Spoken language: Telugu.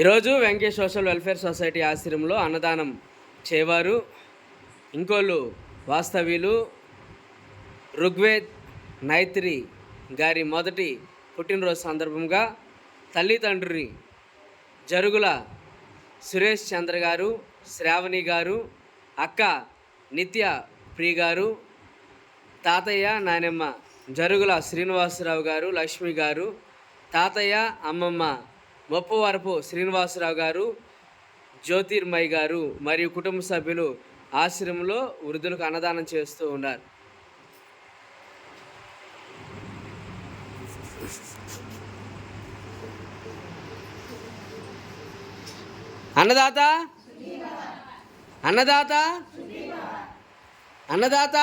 ఈరోజు వెంకటేష్ సోషల్ వెల్ఫేర్ సొసైటీ ఆశ్రమంలో అన్నదానం చేయవారు ఇంకోళ్ళు వాస్తవ్యులు ఋగ్వేద్ నైత్రి గారి మొదటి పుట్టినరోజు సందర్భంగా తల్లిదండ్రుని జరుగుల సురేష్ చంద్ర గారు, శ్రావణి గారు, అక్క నిత్య ప్రియ గారు, తాతయ్య నానమ్మ జరుగుల శ్రీనివాసరావు గారు, లక్ష్మి గారు, తాతయ్య అమ్మమ్మ మొప్పవరపు శ్రీనివాసరావు గారు, జ్యోతిర్మయ్ గారు మరియు కుటుంబ సభ్యులు ఆశ్రమంలో వృద్ధులకు అన్నదానం చేస్తూ ఉన్నారు. అన్నదాత అన్నదాత అన్నదాత